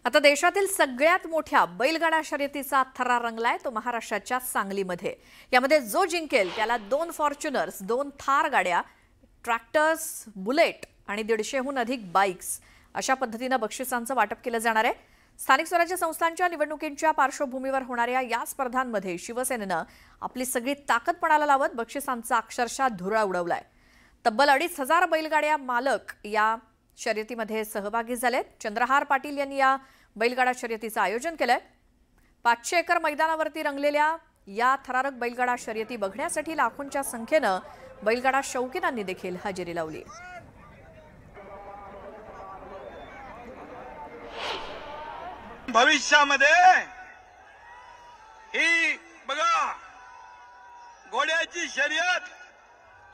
आता देशातील सगळ्यात मोठ्या बैलगाडा शर्यतीचा थरार रंगलाय तो महाराष्ट्राच्या सांगलीमध्ये। यामध्ये जो जिंकेल त्याला 2 फॉर्च्युनर्स, 2 थार गाड्या, ट्रॅक्टर्स, बुलेट आणि 150हून अधिक बाइक्स अशा पद्धतीने बक्षिसांचं वाटप केलं जाणार आहे। स्थानिक स्वराज्य संस्थांच्या निवडणुकींच्या पार्श्वभूमीवर होणाऱ्या या स्पर्धांमध्ये शिवसेनेनं आपली सगळी ताकद पणाला लावत बक्षिसांचा अक्षरशः धुरळा उडवलाय। तब्बल 2,500 बैलगाड्या मालक या शर्यतीमध्ये सहभागी झालेत। चंद्रहार पाटील यांनी या बैलगाडा शर्यतीचं आयोजन केलंय। 500 एकर मैदानावरती रंगलेल्या या थरारक बैलगाडा शर्यती बघण्यासाठी लाखोंच्या संख्येनं बैलगाडा शौकीनांनी देखील हजेरी लावली। भविष्यामध्ये ही बघा घोड्याची शर्यत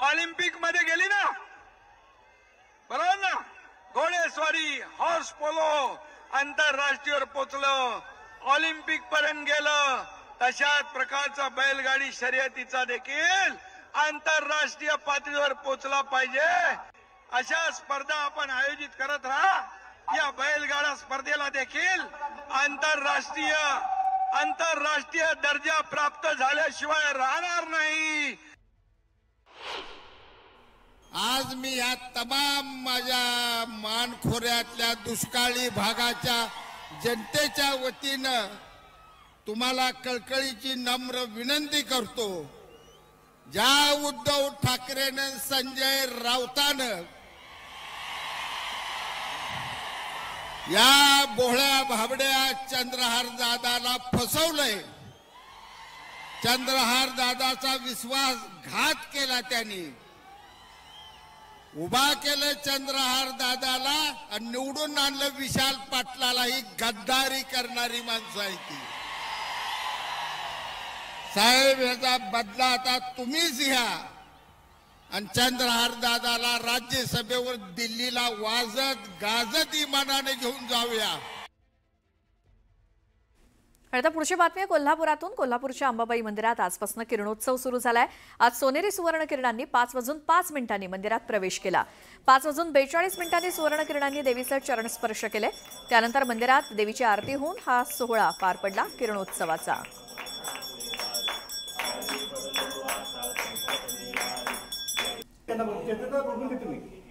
ऑलिम्पिक मध्ये गेली ना, बरोबर ना। घोडेस्वारी, हॉर्स पोलो आंतरराष्ट्रीय पोचलं, ऑलिम्पिक पर्यंत गेलं। तशाच प्रकारचा बैलगाडी शर्यतीचा देखील आंतरराष्ट्रीय पातळीवर पोचला पाहिजे। अशा स्पर्धा आपण आयोजित करत राहा। या बैलगाडा स्पर्धेला देखील आंतरराष्ट्रीय दर्जा प्राप्त झाल्याशिवाय राहणार नाही। आज मी या तमाम माझ्या मानखोऱ्यातल्या दुष्काळी भागाच्या जनतेच्या वतीनं तुम्हाला कळकळीची नम्र विनंती करतो। ज्या उद्धव ठाकरेनं, संजय राऊतानं या भोळ्या भाबड्या चंद्रहार दादाला फसवलंय, चंद्रहार दादाचा विश्वासघात केला, त्यांनी उभा केलं चंद्रहार दादाला आणि निवडून आणलं विशाल पाटलाला। ही गद्दारी करणारी माणसं आहे ती। साहेब, याचा बदला आता तुम्हीच घ्या आणि चंद्रहार दादाला राज्यसभेवर दिल्लीला वाजत गाजत इमानाने घेऊन जाऊया। आता पुढची बातमी कोल्हापुरातून। कोल्हापूरच्या अंबाबाई मंदिरात आजपासून किरणोत्सव सुरू झालाय। आज सोनेरी सुवर्ण किरणांनी 5:05 मंदिरात प्रवेश केला। 5:42 सुवर्ण किरणांनी देवीचे चरण स्पर्श केले। त्यानंतर मंदिरात देवीची आरती होऊन हा सोहळा पार पडला किरणोत्सवाचा। बघून तुम्ही